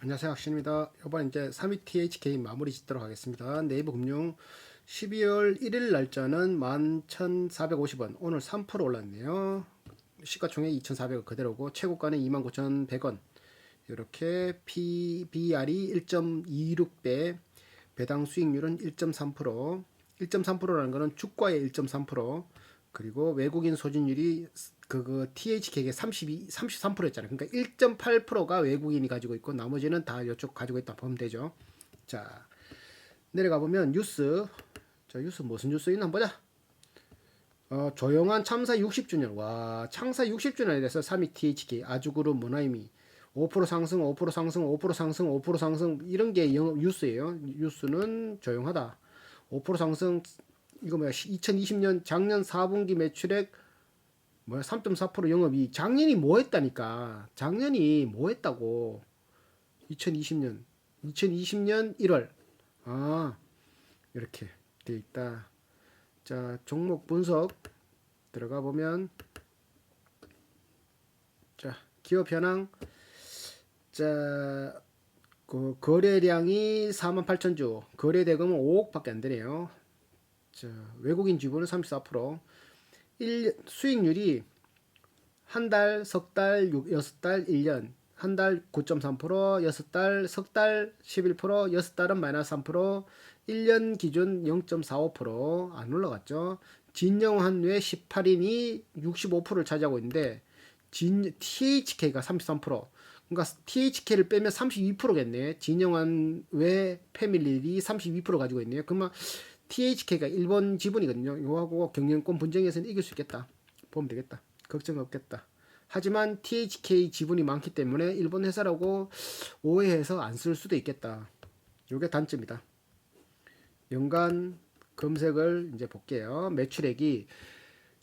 안녕하세요, 학신입니다. 이번 이제 32THK 마무리 짓도록 하겠습니다. 네이버금융 12월 1일 날짜는 11,450원, 오늘 3% 올랐네요. 시가총액 2,400원 그대로고 최고가는 29,100원. 이렇게 PBR이 1.26배, 배당 수익률은 1.3%, 1.3%라는 거는 주가의 1.3%, 그리고 외국인 소진율이 THK의 33%였잖아요. 그러니까 1.8%가 외국인이 가지고 있고 나머지는 다 이쪽 가지고 있다 보면 되죠. 자, 내려가 보면 뉴스. 자, 뉴스 무슨 뉴스 있나 한번 보자. 조용한 참사 60주년. 와, 창사 60주년에 대해서 32THK 아주그룹 모나이미 5% 상승, 5% 상승, 5% 상승, 5% 상승 이런 게 뉴스예요. 뉴스는 조용하다. 5% 상승. 이거 뭐야? 2020년 작년 4분기 매출액 뭐야 3.4% 영업이 작년이 뭐 했다니까. 작년이 뭐 했다고. 2020년 1월. 아, 이렇게 돼 있다. 자, 종목 분석 들어가 보면 자, 기업 현황. 자, 그 거래량이 48,000주, 거래 대금은 5억밖에 안 되네요. 자, 외국인 지분은 34%, 수익률이 한 달, 석 달, 6달, 1년. 한 달 9.3%, 6달, 석 달 11%, 6달은 마이너스 3%, 1년 기준 0.45%안 올라갔죠. 진영한 외 18인이 65%를 차지하고 있는데 THK가 33%. 그러니까 THK를 빼면 32%겠네. 진영한 외 패밀리들이 32% 가지고 있네요. 그러면 THK가 일본 지분이거든요. 이거하고 경영권 분쟁에서는 이길 수 있겠다. 보면 되겠다. 걱정 없겠다. 하지만 THK 지분이 많기 때문에 일본 회사라고 오해해서 안 쓸 수도 있겠다. 이게 단점이다. 연간 검색을 이제 볼게요. 매출액이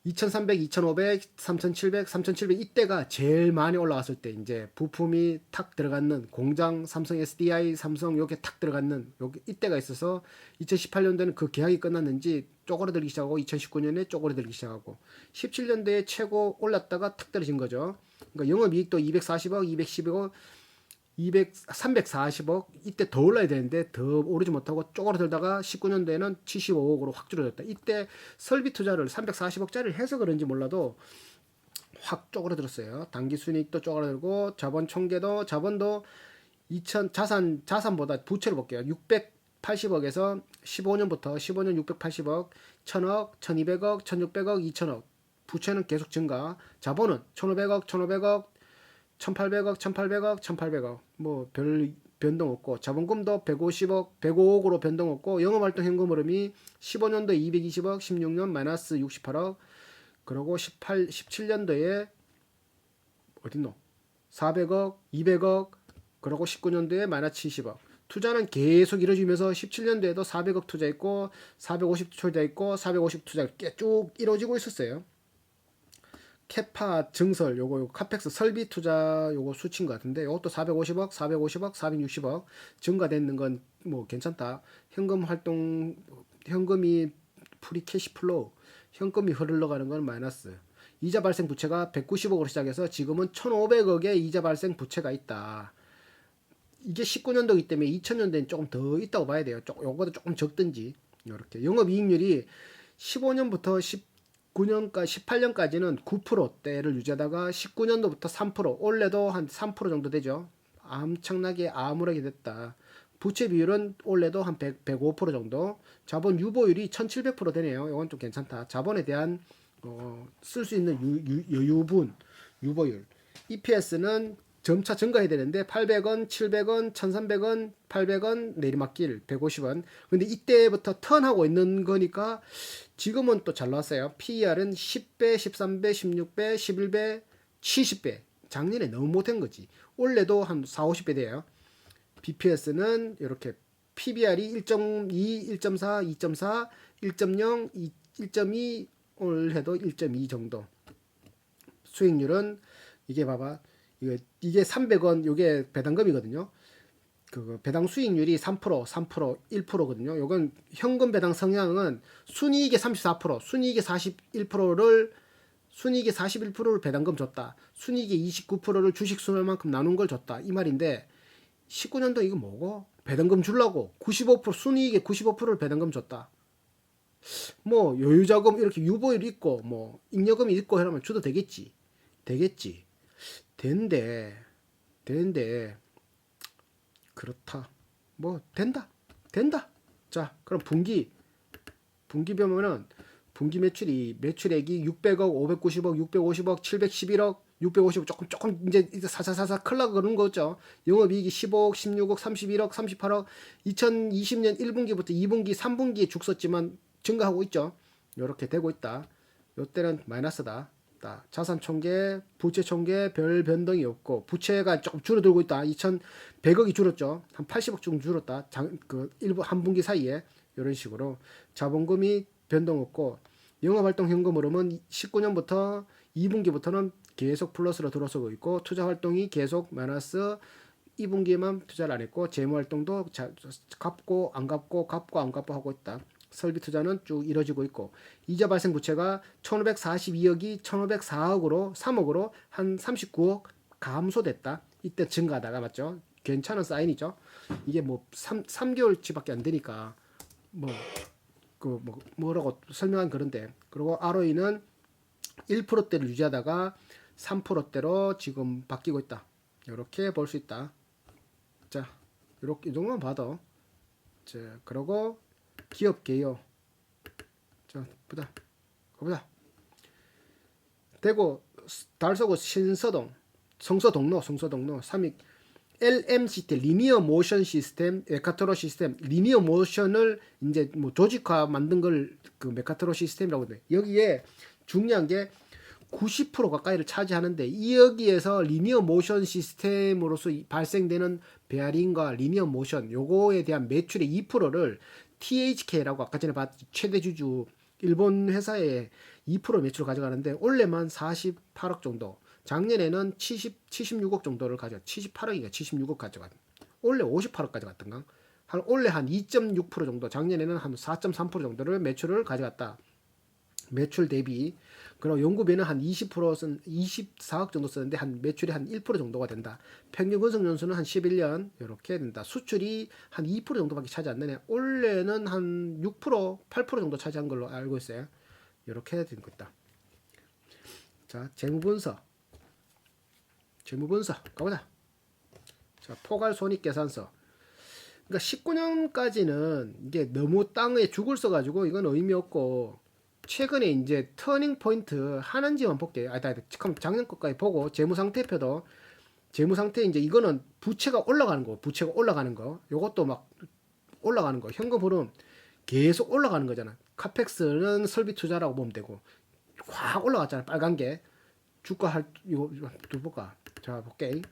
2,300, 2,500, 3,700, 3,700 이때가 제일 많이 올라왔을 때 이제 부품이 탁 들어가는 공장 삼성 SDI 삼성 요게 탁 들어가는 요게 이때가 있어서 2018년도에는 그 계약이 끝났는지 쪼그라들기 시작하고 2019년에 쪼그라들기 시작하고 17년도에 최고 올랐다가 탁 떨어진 거죠. 그러니까 영업이익도 240억, 210억 340억 이때 더 올라야 되는데 더 오르지 못하고 쪼그라들다가 19년도에는 75억으로 확 줄어졌다. 이때 설비 투자를 340억짜리를 해서 그런지 몰라도 확 쪼그라들었어요. 당기 순이익도 쪼그라들고 자본 총계도 자본도 2000 자산보다 부채를 볼게요. 680억에서 15년부터 15년 680억, 1000억, 1200억, 1600억, 2000억. 부채는 계속 증가. 자본은 1500억, 1500억, 1800억, 1800억, 1800억. 뭐 별 변동 없고 자본금도 150억, 105억으로 변동 없고 영업활동 현금 흐름이 15년도에 220억, 16년 마이너스 68억. 그리고 17년도에 어딨노? 400억, 200억. 그리고 19년도에 마이너스 70억. 투자는 계속 이루어지면서 17년도에도 400억 투자했고 450 투자했고 450 투자 쭉 이루어지고 있었어요. 캐파 증설 요거 카펙스 설비 투자 요거 수치인 것 같은데 요것도 450억, 450억, 460억 증가되는 건 뭐 괜찮다. 현금 활동 현금이 프리 캐시플로우 현금이 흘러가는 건 마이너스. 이자 발생 부채가 190억으로 시작해서 지금은 1,500억의 이자 발생 부채가 있다. 이게 19년도이기 때문에 2000년대는 조금 더 있다고 봐야 돼요. 요거도 조금 적든지. 이렇게 영업이익률이 15년부터 19년까지 18년까지는 9%대를 유지하다가 19년도부터 3% 올해도 한 3% 정도 되죠. 엄청나게 암울하게 됐다. 부채 비율은 올해도 한 105% 정도. 자본 유보율이 1700% 되네요. 이건 좀 괜찮다. 자본에 대한 쓸 수 있는 여유분 유보율. EPS는 점차 증가해야 되는데 800원, 700원, 1300원, 800원 내리막길 150원. 근데 이때부터 턴하고 있는 거니까 지금은 또 잘 나왔어요. PER은 10배, 13배, 16배, 11배, 70배. 작년에 너무 못한 거지. 올해도 한 4, 50배 돼요. BPS는 이렇게 PBR이 1.2, 1.4, 2.4, 1.0, 1.2 올해도 1.2 정도. 수익률은 이게 봐봐. 이게 300원 이게 배당금이거든요. 그 배당 수익률이 3%, 3%, 1%거든요. 요건 현금 배당 성향은 순이익의 34%, 순이익의 41%를 순이익의 41%를 배당금 줬다. 순이익의 29%를 주식 순환만큼 나눈 걸 줬다. 이 말인데 19년도 이거 뭐고? 배당금 주려고 95% 순이익의 95%를 배당금 줬다. 뭐 여유자금 이렇게 유보율 있고 뭐 잉여금이 있고 하면 줘도 되겠지. 되겠지. 된데 그렇다. 뭐 된다. 자, 그럼 분기 보면은 분기 매출액이 600억, 590억, 650억, 711억, 650억 조금 이제 사사사사 클락 그런 거죠. 영업이익이 15억, 16억, 31억, 38억. 2020년 1분기부터 2분기, 3분기에 죽 썼지만 증가하고 있죠. 이렇게 되고 있다. 요때는 마이너스다. 자산 총계, 부채 총계 별 변동이 없고 부채가 조금 줄어들고 있다. 2,100억이 줄었죠. 한 80억 정도 줄었다. 일부 한 분기 사이에 이런 식으로 자본금이 변동 없고 영업활동 현금 흐름은 19년부터 2분기부터는 계속 플러스로 들어서고 있고 투자 활동이 계속 마이너스 2분기에만 투자를 안 했고 재무 활동도 갚고 안 갚고 하고 있다. 설비 투자는 쭉 이뤄지고 있고 이자 발생 부채가 1,542억이 1,504억으로 3억으로 한 39억 감소됐다. 이때 증가하다가 맞죠? 괜찮은 사인이죠. 이게 뭐 3개월치밖에 안 되니까 뭐라고 설명한 그런데 그리고 ROE는 1%대를 유지하다가 3%대로 지금 바뀌고 있다. 이렇게 볼 수 있다. 자, 이렇게 이 정도만 봐도 자, 그리고 기업 개요. 자, 보자. 대구 달서구 신서동 성서동로 3위 LMCT 리니어 모션 시스템, 메카트로 시스템, 리니어 모션을 이제 뭐 조직화 만든 걸 그 메카트로 시스템이라고 돼. 여기에 중요한 게 90% 가까이를 차지하는데 이 여기에서 리니어 모션 시스템으로서 발생되는 베어링과 리니어 모션 요거에 대한 매출의 2%를 THK라고 아까 전에 봤 최대 주주 일본 회사에 2% 매출을 가져가는데 올해만 48억 정도, 작년에는 76억 정도를 78억인가 76억 가져간. 올해 58억 가져갔던가. 올해 한 2.6% 정도, 작년에는 한 4.3% 정도를 매출을 가져갔다. 매출 대비. 그리고 연구비는 한 20% 24억 정도 쓰는데 한 매출이 한 1% 정도가 된다. 평균 건설 연수는 한 11년 이렇게 된다. 수출이 한 2% 정도밖에 차지 안 되네. 올해는 한 6%, 8% 정도 차지한 걸로 알고 있어요. 이렇게 된 것다. 자, 재무분석 가보자. 자, 포괄손익계산서. 그러니까 19년까지는 이게 너무 땅에 죽을 써가지고 이건 의미 없고 최근에 이제 터닝 포인트 하는지만 볼게요. 작년 것까지 보고 재무상태표도 재무상태 이제 이거는 부채가 올라가는 거. 요것도 막 올라가는 거. 현금 흐름 계속 올라가는 거잖아. 카펙스는 설비 투자라고 보면 되고 확 올라갔잖아. 빨간 게 주가 이거 볼까? 자, 볼게.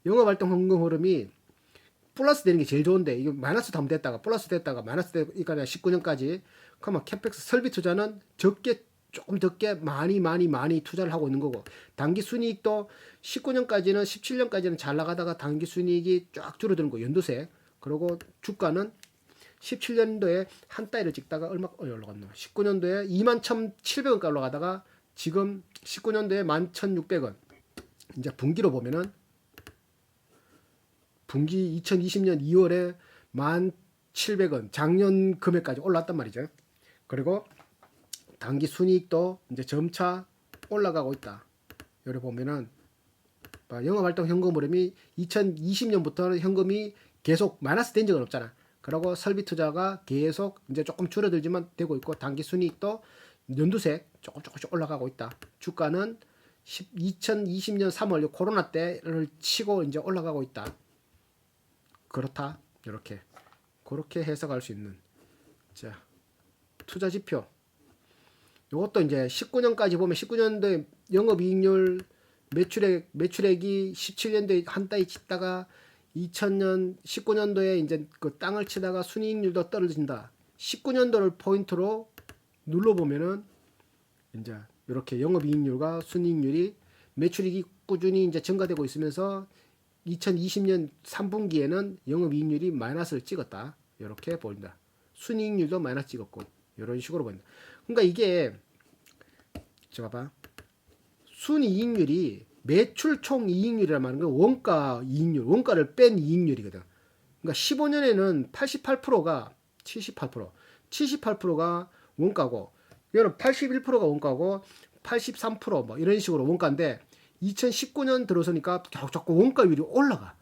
영업활동 현금 흐름이 플러스 되는 게 제일 좋은데 이거 마이너스 하면 됐다가 플러스 됐다가 마이너스 되니까 19년까지 그러면 캐펙스 설비 투자는 조금 적게 많이 투자를 하고 있는 거고 단기 순이익도 19년까지는 17년까지는 잘 나가다가 단기 순이익이 쫙 줄어드는 거 연두색. 그리고 주가는 17년도에 한 달을 찍다가 얼마 올라갔나? 19년도에 21,700원까지 올라가다가 지금 19년도에 11,600원. 이제 분기로 보면은 분기 2020년 2월에 1,700원 작년 금액까지 올랐단 말이죠. 그리고 단기 순이익도 이제 점차 올라가고 있다. 여기 보면은 영업활동 현금 흐름이 2020년부터는 현금이 계속 마이너스 된 적은 없잖아. 그리고 설비 투자가 계속 이제 조금 줄어들지만 되고 있고 단기 순이익도 연두색 조금씩 올라가고 있다. 주가는 2020년 3월 코로나 때를 치고 이제 올라가고 있다. 그렇다. 그렇게 해석할 수 있는. 자, 투자 지표. 이것도 이제 19년까지 보면 19년도에 영업이익률 매출액이 17년도에 한 달이 치다가 2000년 19년도에 이제 그 땅을 치다가 순이익률도 떨어진다. 19년도를 포인트로 눌러보면은 이제 이렇게 영업이익률과 순이익률이 매출이익이 꾸준히 이제 증가되고 있으면서 2020년 3분기에는 영업이익률이 마이너스를 찍었다. 이렇게 보인다. 순이익률도 마이너스 찍었고 이런 식으로 보인다. 그러니까 이게 제가 봐 순이익률이 매출 총 이익률이란 말은 원가 이익률, 원가를 뺀 이익률이거든. 그러니까 15년에는 88%가 78%가 원가고, 이거는 81%가 원가고 83%뭐 이런 식으로 원가인데 2019년 들어서니까 자꾸 원가율이 올라가.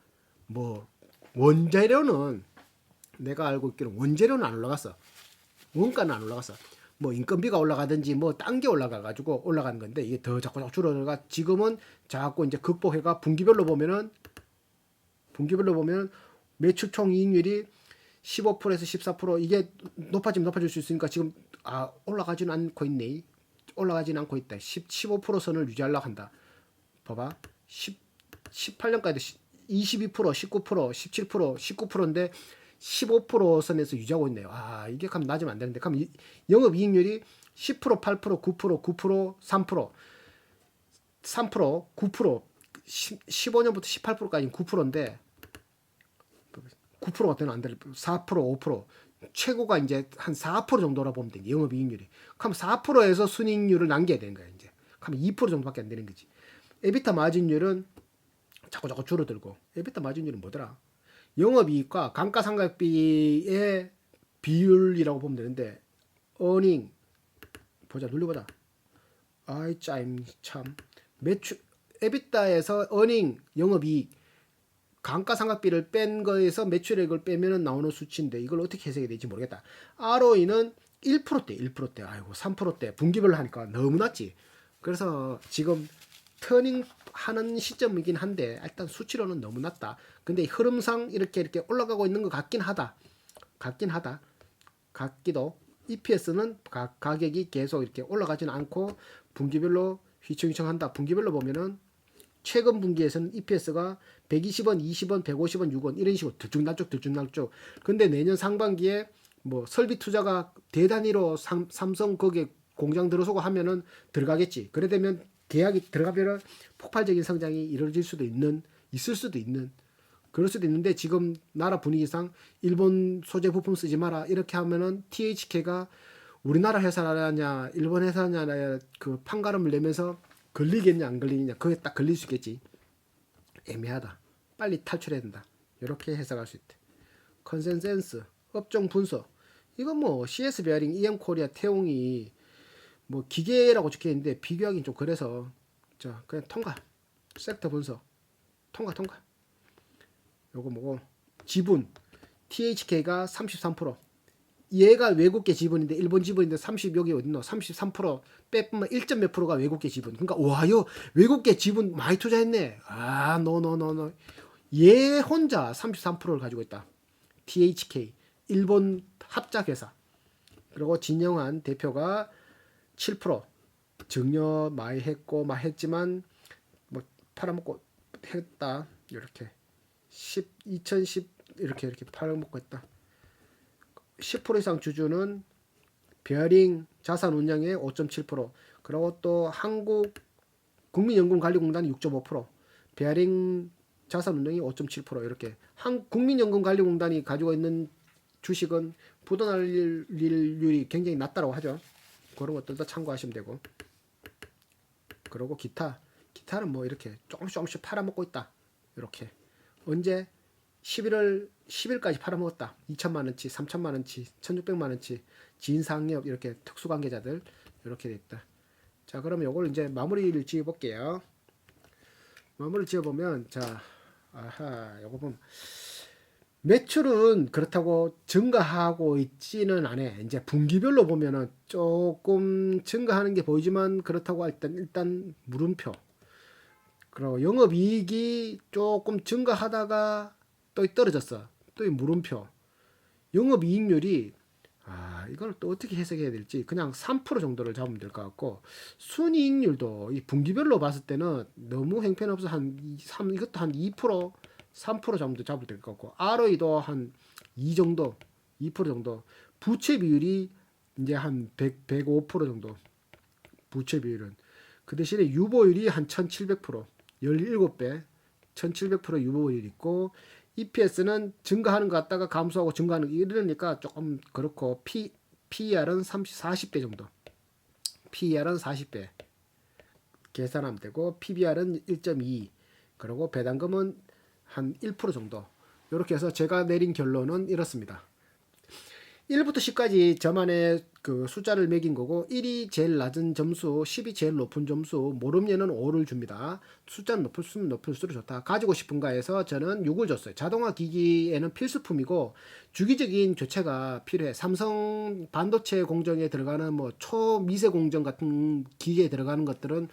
뭐 원재료는 내가 알고 있기로 원재료는 안 올라갔어. 원가는 안 올라갔어. 뭐 인건비가 올라가든지 뭐 딴 게 올라가 가지고 올라가는 건데 이게 더 자꾸 줄어들어가 지금은 자꾸 이제 극복해가 분기별로 보면 매출 총 이익률이 15%에서 14% 이게 높아지면 높아질 수 있으니까 지금 올라가지는 않고 있네. 올라가지는 않고 있다. 15% 선을 유지하려고 한다. 봐봐. 18년까지 22%, 19%, 17%, 19%인데 15% 선에서 유지하고 있네요. 이게 그럼 낮으면 안 되는데. 그럼 영업이익률이 10%, 8%, 9%, 9%, 3%, 3%, 9%, 15년부터 18%까지 9%인데 9%가 되면 안 될, 4%, 5%. 최고가 이제 한 4% 정도라 보면 돼. 영업이익률이. 그럼 4%에서 순이익률을 남겨야 되는 거야, 이제. 그럼 2% 정도밖에 안 되는 거지. 에비타 마진율은 자꾸 줄어들고. 에비타 마진율은 뭐더라? 영업이익과 감가상각비의 비율이라고 보면 되는데, 어닝 보자, 눌러보자. 참. 매출 에비타에서 어닝 영업이익 감가상각비를 뺀 거에서 매출액을 빼면 나오는 수치인데 이걸 어떻게 해석해야 될지 모르겠다. ROE는 1%대, 1%대. 아이고, 3%대. 분기별로 하니까 너무 낮지. 그래서 지금 터닝 하는 시점이긴 한데 일단 수치로는 너무 낮다. 근데 흐름상 이렇게 올라가고 있는 것 같긴 하다. 같기도. EPS는 가격이 계속 이렇게 올라가지는 않고 분기별로 휘청휘청한다. 분기별로 보면은 최근 분기에서는 EPS가 120원, 20원, 150원, 6원 이런 식으로 들쭉날쭉. 근데 내년 상반기에 뭐 설비 투자가 대단위로 삼성 거기에 공장 들어서고 하면은 들어가겠지. 그래 되면 계약이 들어가면 폭발적인 성장이 이루어질 수도 있을 수도 있는 그럴 수도 있는데 지금 나라 분위기상 일본 소재 부품 쓰지 마라 이렇게 하면은 THK가 우리나라 회사냐 일본 회사냐 그 판가름을 내면서 걸리겠냐 안 걸리겠냐 그게 딱 걸릴 수 있겠지. 애매하다. 빨리 탈출해야 된다. 이렇게 해석할 수 있대. 컨센서스 업종 분석 이건 뭐 CS 베어링, EM 코리아, 태용이 뭐 기계라고 적혀 있는데 비교하기는 좀 그래서 자 그냥 통과. 섹터 분석 통과. 요거 뭐고 지분 THK가 33%. 얘가 외국계 지분인데 일본 지분인데 30 여기 어딨노 33% 빼면 1점 몇 프로가 외국계 지분. 그러니까 와요 외국계 지분 많이 투자했네. 노. 얘 혼자 33%를 가지고 있다. THK 일본 합작회사. 그리고 진영환 대표가 7% 증여 많이 했고 많이 했지만 뭐 팔아먹고 했다. 이렇게 2010 이렇게 팔아먹고 했다. 10% 이상 주주는 베어링 자산운용의 5.7%, 그리고 또 한국 국민연금관리공단이 6.5%, 베어링 자산운용이 5.7% 이렇게 국민연금관리공단이 가지고 있는 주식은 부도날릴률이 굉장히 낮다고 하죠. 그런 것들도 참고하시면 되고. 그리고 기타는 뭐 이렇게 조금씩 팔아먹고 있다. 이렇게 언제 10일까지 팔아먹었다. 2천만원치, 3천만원치, 1600만원치, 지인상업 이렇게 특수관계자들 이렇게 됐다. 자, 그러면 요걸 이제 마무리를 지어볼게요. 마무리를 지어보면 요거 보면 매출은 그렇다고 증가하고 있지는 않아. 이제 분기별로 보면은 조금 증가하는 게 보이지만 그렇다고 일단 물음표. 그리고 영업이익이 조금 증가하다가 또 떨어졌어. 또 물음표. 영업이익률이 이걸 또 어떻게 해석해야 될지 그냥 3% 정도를 잡으면 될 것 같고 순이익률도 이 분기별로 봤을 때는 너무 형편없어 이것도 한 2%, 3% 정도 잡을 될 것 같고 ROE도 한 2 정도, 2% 정도. 부채 비율이 이제 한 105% 정도. 부채 비율은 그 대신에 유보율이 한 1700%, 17배, 1700% 유보율이 있고 EPS는 증가하는 것 같다가 감소하고 증가하는 이러니까 조금 그렇고 PER은 40배 정도. PER은 40배. 계산하면 되고 PBR은 1.2 그리고 배당금은 한 1% 정도. 이렇게 해서 제가 내린 결론은 이렇습니다. 1부터 10까지 저만의 그 숫자를 매긴 거고 1이 제일 낮은 점수, 10이 제일 높은 점수, 모름얘는 5를 줍니다. 숫자는 높을수록 높을수록 좋다. 가지고 싶은가 해서 저는 6을 줬어요. 자동화 기기에는 필수품이고 주기적인 교체가 필요해. 삼성 반도체 공정에 들어가는 뭐 초미세 공정 같은 기계에 들어가는 것들은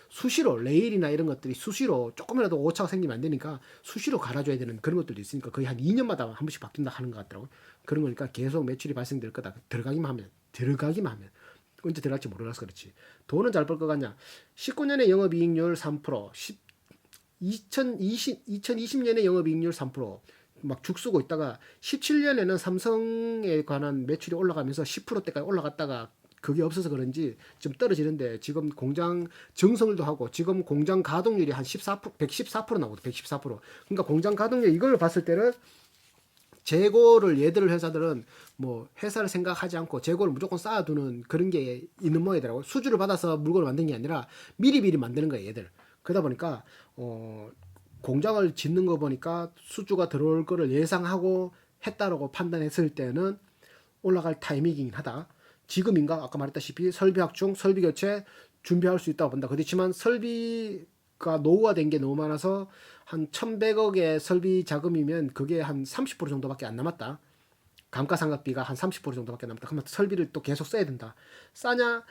수시로 레일이나 이런 것들이 수시로 조금이라도 오차가 생기면 안 되니까 수시로 갈아줘야 되는 그런 것들도 있으니까 거의 한 2년마다 한 번씩 바뀐다 하는 것 같더라고요. 그런 거니까 계속 매출이 발생될 거다. 들어가기만 하면 언제 들어갈지 몰라서 그렇지. 돈은 잘 벌 것 같냐? 19년에 영업이익률 3%, 2020년에 영업이익률 3%막 죽쓰고 있다가 17년에는 삼성에 관한 매출이 올라가면서 10%대까지 올라갔다가 그게 없어서 그런지 좀 떨어지는데 지금 공장 정성을도 하고 지금 공장 가동률이 한 14%, 114% 나오거든. 114%. 그러니까 공장 가동률 이걸 봤을 때는 재고를 얘들 회사들은 뭐 회사를 생각하지 않고 재고를 무조건 쌓아두는 그런 게 있는 모양이더라고요. 수주를 받아서 물건을 만든 게 아니라 미리 만드는 거예요, 얘들. 그러다 보니까 공장을 짓는 거 보니까 수주가 들어올 거를 예상하고 했다라고 판단했을 때는 올라갈 타이밍이긴 하다. 지금인가 아까 말했다시피 설비 확충, 설비 교체 준비할 수 있다고 본다. 그렇지만 설비가 노후화된 게 너무 많아서 한 1,100억의 설비 자금이면 그게 한 30% 정도밖에 안 남았다. 감가상각비가 한 30% 정도밖에 남았다. 그러면 설비를 또 계속 써야 된다. 싸냐?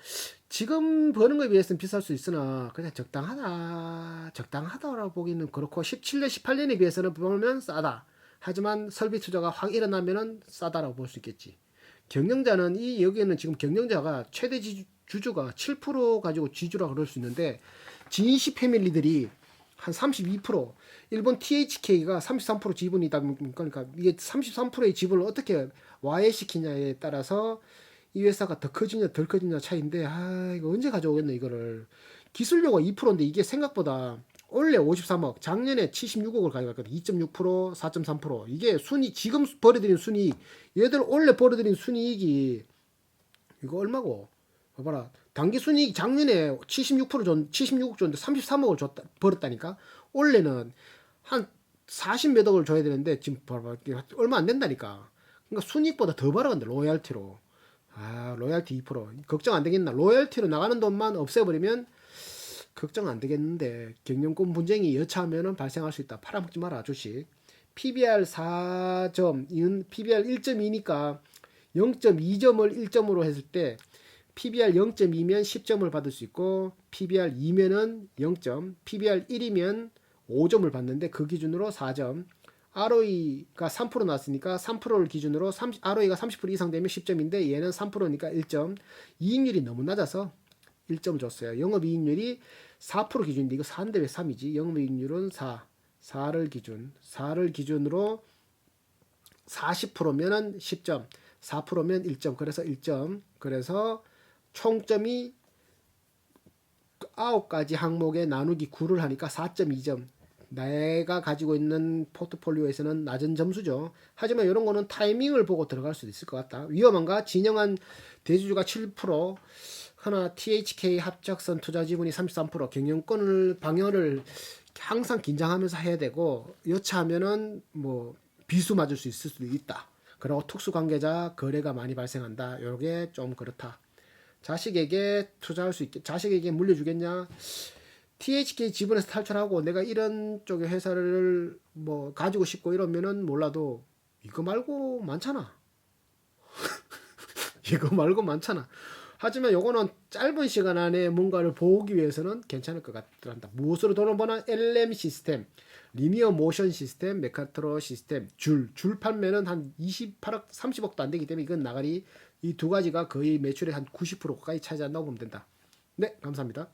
지금 버는 거에 비해서는 비쌀 수 있으나 그냥 적당하다라고 보기는 그렇고 17년, 18년에 비해서는 보면 싸다. 하지만 설비 투자가 확 일어나면은 싸다라고 볼 수 있겠지. 경영자는 여기에는 지금 경영자가 최대 주주가 7% 가지고 지주라 그럴 수 있는데 진시 패밀리들이 한 32%, 일본 THK가 33% 지분이다 보니까 그러니까 이게 33%의 지분을 어떻게 와해시키냐에 따라서 이 회사가 더 커지냐 덜 커지냐 차이인데 이거 언제 가져오겠네 이거를. 기술료가 2%인데 이게 생각보다 원래 53억, 작년에 76억을 가져갔거든. 2.6%, 4.3%. 이게 지금 벌어들인 순이익, 얘들 원래 벌어들인 순이익이 이거 얼마고? 봐봐라. 당기 순이익 작년에 76억 줬는데 33억을 벌었다니까? 원래는 한 40 몇 억을 줘야 되는데 지금 봐봐. 얼마 안 된다니까. 그러니까 순이익보다 더 벌어간다, 로얄티로. 로얄티 2%. 걱정 안 되겠나? 로얄티로 나가는 돈만 없애버리면 걱정 안 되겠는데 경영권 분쟁이 여차하면 발생할 수 있다. 팔아먹지 마라 주식. PBR 4점, 이건 PBR 1.2니까 0.2점을 1점으로 했을 때 PBR 0.2면 10점을 받을 수 있고 PBR 2면은 0점, PBR 1이면 5점을 받는데 그 기준으로 4점. ROE가 3% 나왔으니까 3%를 기준으로 ROE가 30% 이상 되면 10점인데 얘는 3%니까 1점. 이익률이 너무 낮아서 1점 줬어요. 영업이익률이 4% 기준인데 이거 4인데 왜 3이지? 영업이익률은 4를 기준으로 40%면은 10점, 4%면 1점, 그래서 1점. 그래서 총점이 9가지 항목에 나누기 9를 하니까 4.2점. 내가 가지고 있는 포트폴리오에서는 낮은 점수죠. 하지만 이런 거는 타이밍을 보고 들어갈 수도 있을 것 같다. 위험한가? 진영한 대주주가 7%, 하나 THK 합작선 투자 지분이 33%, 경영권을 방어를 항상 긴장하면서 해야 되고 여차하면은 뭐 비수 맞을 수 있을 수도 있다. 그리고 특수 관계자 거래가 많이 발생한다. 요게 좀 그렇다. 자식에게 투자할 수 있게 자식에게 물려주겠냐? THK 지분에서 탈출하고 내가 이런 쪽의 회사를 뭐 가지고 싶고 이러면은 몰라도 이거 말고 많잖아. 이거 말고 많잖아. 하지만 요거는 짧은 시간 안에 뭔가를 보기 위해서는 괜찮을 것 같다. 무엇으로 돈을 버나? LM 시스템, 리니어 모션 시스템, 메카트로 시스템, 줄 판매는 한 28억, 30억도 안 되기 때문에 이건 나가리. 이 두 가지가 거의 매출의 한 90% 가까이 차지한다고 보면 된다. 네, 감사합니다.